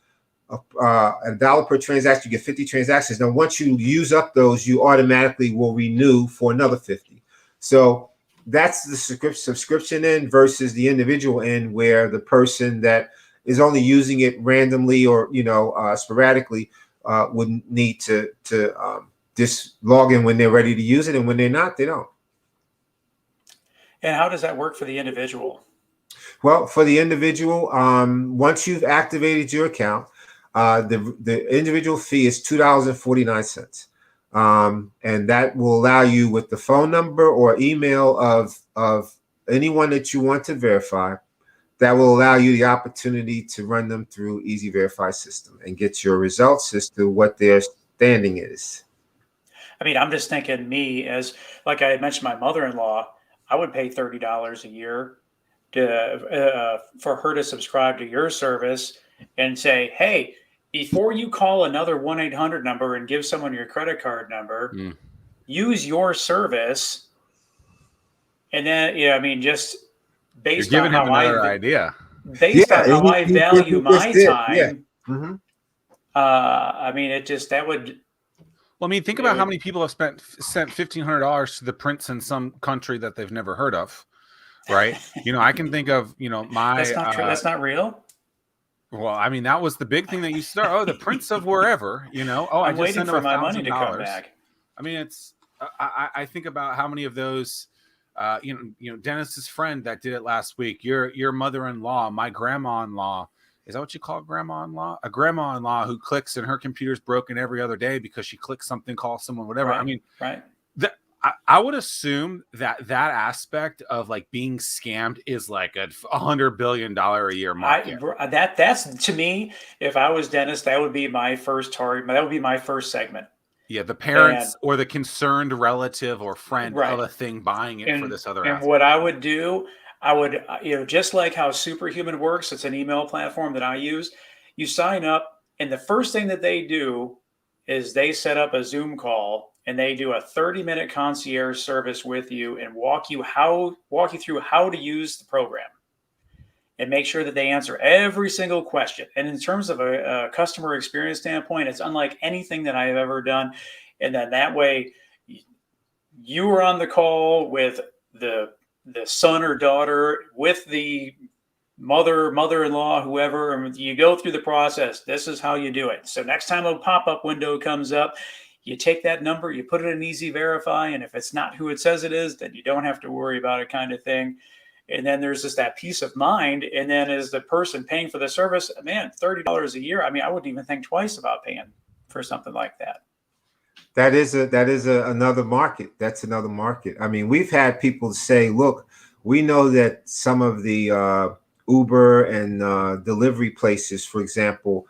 Speaker 2: $1 per transaction, you get 50 transactions. Now, once you use up those, you automatically will renew for another 50. So that's the subscription end versus the individual end, where the person that is only using it randomly or sporadically would need to just log in when they're ready to use it, and when they're not, they don't.
Speaker 3: And how does that work for the individual?
Speaker 2: Well, for the individual, once you've activated your account, the individual fee is $2.49. And that will allow you, with the phone number or email of anyone that you want to verify, that will allow you the opportunity to run them through eZverifi system and get your results as to what their standing is.
Speaker 3: I mean, I'm just thinking, me, as like I had mentioned, my mother-in-law, I would pay $30 a year for her to subscribe to your service and say, hey, before you call another 1-800 number and give someone your credit card number, use your service. And then, just based on how
Speaker 1: idea.
Speaker 3: Based on how I value my time.
Speaker 2: Yeah. Mm-hmm.
Speaker 3: That would.
Speaker 1: Well, think about how many people have sent $1,500 to the prince in some country that they've never heard of, right? I can think of, my.
Speaker 3: That's not true. That's not real.
Speaker 1: Well, that was the big thing that you start. Oh, the prince of wherever,
Speaker 3: I'm waiting for my money to come back.
Speaker 1: It's. I think about how many of those. Dennis's friend that did it last week. Your mother-in-law, my grandma-in-law, is that what you call grandma-in-law? A grandma-in-law who clicks and her computer's broken every other day because she clicks something, calls someone, whatever.
Speaker 3: Right,
Speaker 1: I mean,
Speaker 3: right.
Speaker 1: I would assume that aspect of like being scammed is like $100 billion a year market.
Speaker 3: That's to me, if I was Dennis, that would be my first target. That would be my first segment.
Speaker 1: Yeah, the parents or the concerned relative or friend of a thing buying it for this other
Speaker 3: aspect. And what I would do, I would, just like how Superhuman works, it's an email platform that I use. You sign up, and the first thing that they do is they set up a Zoom call, and they do a 30-minute concierge service with you and walk you through how to use the program and make sure that they answer every single question. And in terms of a customer experience standpoint, it's unlike anything that I have ever done. And then that way you are on the call with the son or daughter, with the mother-in-law, whoever, and you go through the process. This is how you do it. So next time a pop-up window comes up, you take that number, you put it in eZverifi, and if it's not who it says it is, then you don't have to worry about it, kind of thing. And then there's just that peace of mind. And then as the person paying for the service, man, $30 a year. I mean, I wouldn't even think twice about paying for something like that.
Speaker 2: That is another market. That's another market. I mean, we've had people say, look, we know that some of the Uber and delivery places, for example,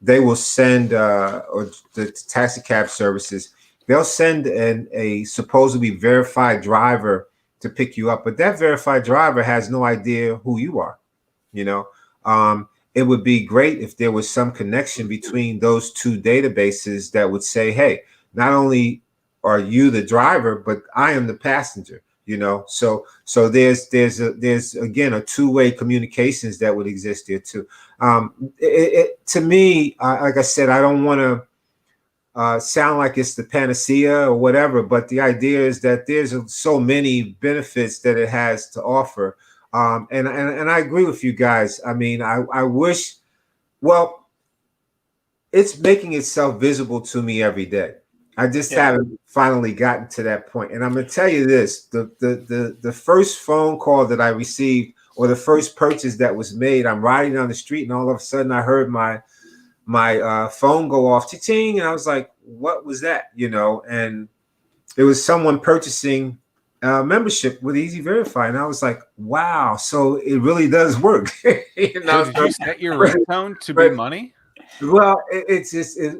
Speaker 2: they will send, or the taxi cab services, they'll send a supposedly verified driver to pick you up, but that verified driver has no idea who you are. It would be great if there was some connection between those two databases that would say, hey, not only are you the driver, but I am the passenger. So there's again a two-way communications that would exist there too. To me, like I said, I don't want to sound like it's the panacea or whatever, but the idea is that there's so many benefits that it has to offer. And I agree with you guys. I mean, I wish, well, it's making itself visible to me every day. I just haven't finally gotten to that point. And I'm going to tell you this, the first phone call that I received, or the first purchase that was made, I'm riding down the street and all of a sudden I heard my phone go off, cha-ching, and I was like, what was that? And it was someone purchasing membership with eZverifi, and I was like, wow, so it really does work.
Speaker 1: So did you set your ringtone to be money?
Speaker 2: Well,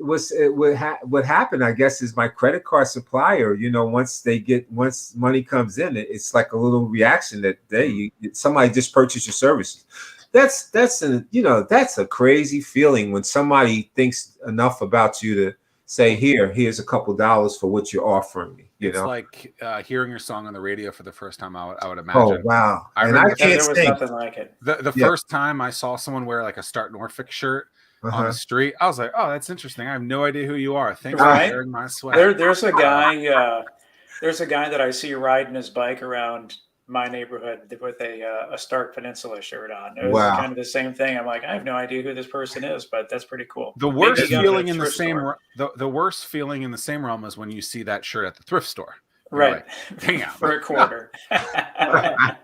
Speaker 2: what happened, I guess, is my credit card supplier, once money comes in, it's like a little reaction that somebody just purchased your services. That's a crazy feeling when somebody thinks enough about you to say, here's a couple dollars for what you're offering me.
Speaker 1: It's like hearing your song on the radio for the first time. I would imagine.
Speaker 2: Oh wow!
Speaker 1: I
Speaker 2: can't
Speaker 3: there was nothing like it.
Speaker 1: The first time I saw someone wear like a Start Norfolk shirt on the street, I was like, oh, that's interesting. I have no idea who you are. Thanks for wearing my sweater.
Speaker 3: There's a guy. There's a guy that I see riding his bike around my neighborhood with a Start Peninsula shirt on. It was kind of the same thing. I'm like, I have no idea who this person is, but that's pretty cool.
Speaker 1: The worst feeling in the same the worst feeling in the same realm is when you see that shirt at the thrift store.
Speaker 3: Right.
Speaker 1: Like, hang on.
Speaker 3: For a quarter.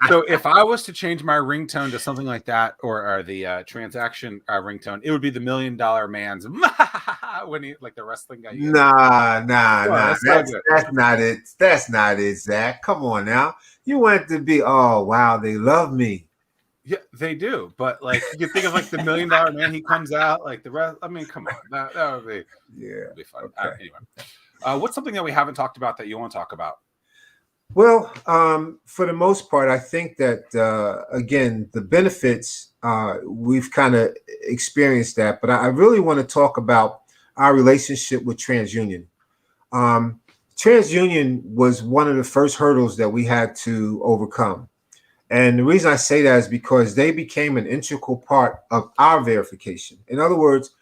Speaker 1: So if I was to change my ringtone to something like that, or the transaction ringtone, it would be the $1 Million Man's when he, like the wrestling guy.
Speaker 2: Nah. That's not it. That's not it, Zach. Come on now. You want it to be, oh wow, they love me.
Speaker 1: Yeah, they do. But like you think of like the $1 Million Man, he comes out like the rest. I mean, come on. That would be that'd be fun.
Speaker 2: Okay.
Speaker 1: Anyway. What's something that we haven't talked about that you want to talk about?
Speaker 2: Well, for the most part, I think that, again, the benefits, we've kind of experienced that. But I really want to talk about our relationship with TransUnion. TransUnion was one of the first hurdles that we had to overcome. And the reason I say that is because they became an integral part of our verification. In other words,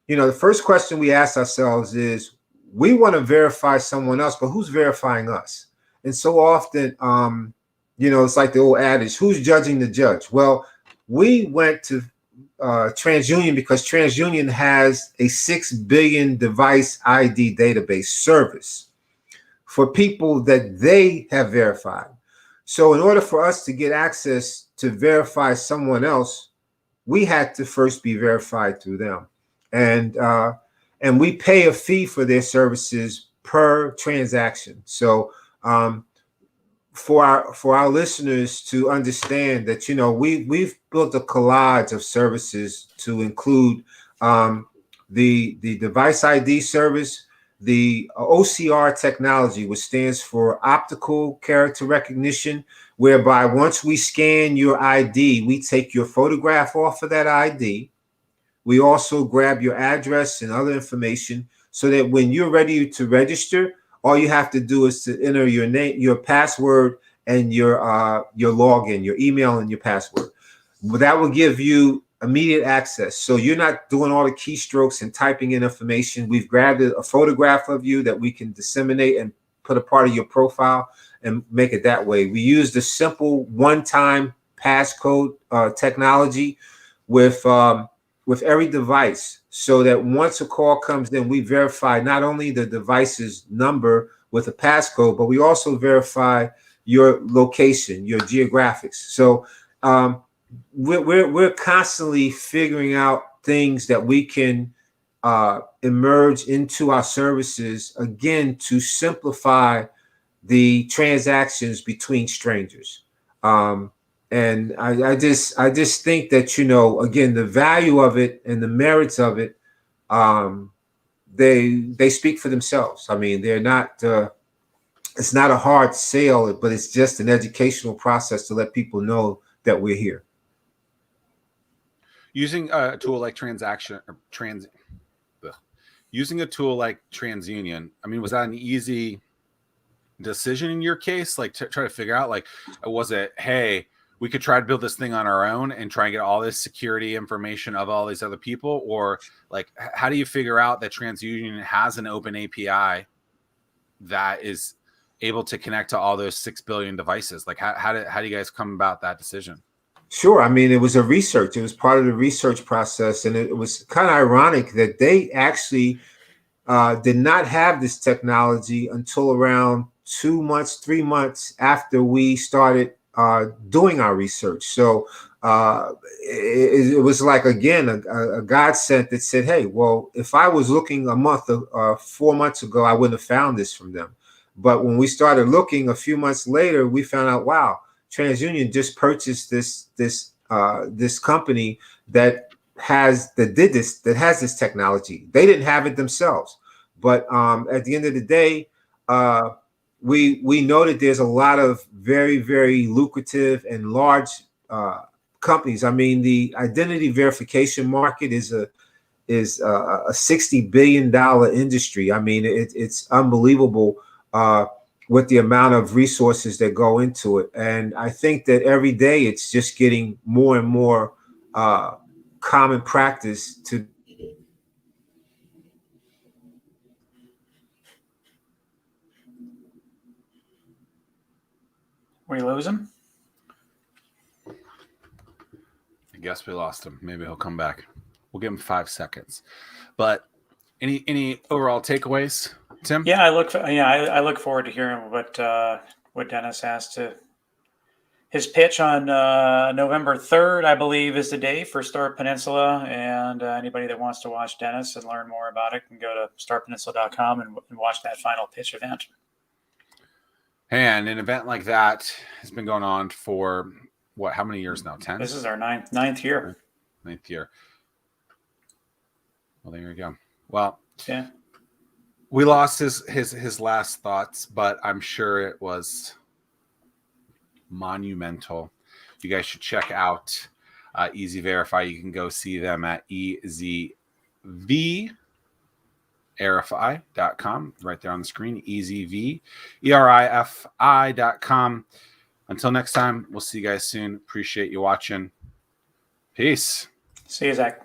Speaker 2: the first question we ask ourselves is, we want to verify someone else, but who's verifying us? And so often, it's like the old adage, who's judging the judge? Well, we went to TransUnion because TransUnion has a 6 billion device ID database service for people that they have verified. So in order for us to get access to verify someone else, we had to first be verified through them, and we pay a fee for their services per transaction. So for our listeners to understand that, we've built a collage of services to include the device ID service, the OCR technology, which stands for optical character recognition, whereby once we scan your ID, we take your photograph off of that ID. We also grab your address and other information so that when you're ready to register, all you have to do is to enter your name, your password, and your login, your email and your password. That will give you immediate access. So you're not doing all the keystrokes and typing in information. We've grabbed a photograph of you that we can disseminate and put a part of your profile and make it that way. We use the simple one-time passcode technology with every device, so that once a call comes in, we verify not only the device's number with a passcode, but we also verify your location, your geographics. So we're constantly figuring out things that we can emerge into our services, again, to simplify the transactions between strangers. And I just think that, again, the value of it and the merits of it, they speak for themselves. I mean, they're not. It's not a hard sale, but it's just an educational process to let people know that we're here.
Speaker 1: Using a tool like using a tool like TransUnion, I mean, was that an easy decision in your case? Like, to try to figure out, like, was it, hey, we could try to build this thing on our own and try and get all this security information of all these other people? Or, like, how do you figure out that TransUnion has an open API that is able to connect to all those 6 billion devices? Like, how do you guys come about that decision?
Speaker 2: Sure. I mean, it was it was part of the research process. And it was kind of ironic that they actually did not have this technology until around 2 months, 3 months after we started doing our research. So it was like, again, a godsend that said, hey, well, if I was looking a month, 4 months ago, I wouldn't have found this from them. But when we started looking a few months later, we found out, wow, TransUnion just purchased this company that has this technology. They didn't have it themselves. But at the end of the day, we know that there's a lot of very, very lucrative and large companies. I mean, the identity verification market is a $60 billion industry. I mean, it's unbelievable with the amount of resources that go into it. And I think that every day it's just getting more and more common practice to.
Speaker 3: We lose him?
Speaker 1: I guess we lost him. Maybe he'll come back. We'll give him 5 seconds. But any overall takeaways, Tim?
Speaker 3: Yeah, I look forward to hearing what Dennis has to. His pitch on November 3rd, I believe, is the day for Start Peninsula. And anybody that wants to watch Dennis and learn more about it can go to startpeninsula.com and watch that final pitch event.
Speaker 1: And an event like that has been going on for what? How many years now? 10?
Speaker 3: This is our ninth year.
Speaker 1: 9th year. Well, there you go. Well,
Speaker 3: yeah,
Speaker 1: we lost his last thoughts, but I'm sure it was monumental. You guys should check out eZverifi. You can go see them at eZverifi.com, right there on the screen. eZverifi.com. Until next time, we'll see you guys soon. Appreciate you watching. Peace.
Speaker 3: See you, Zach.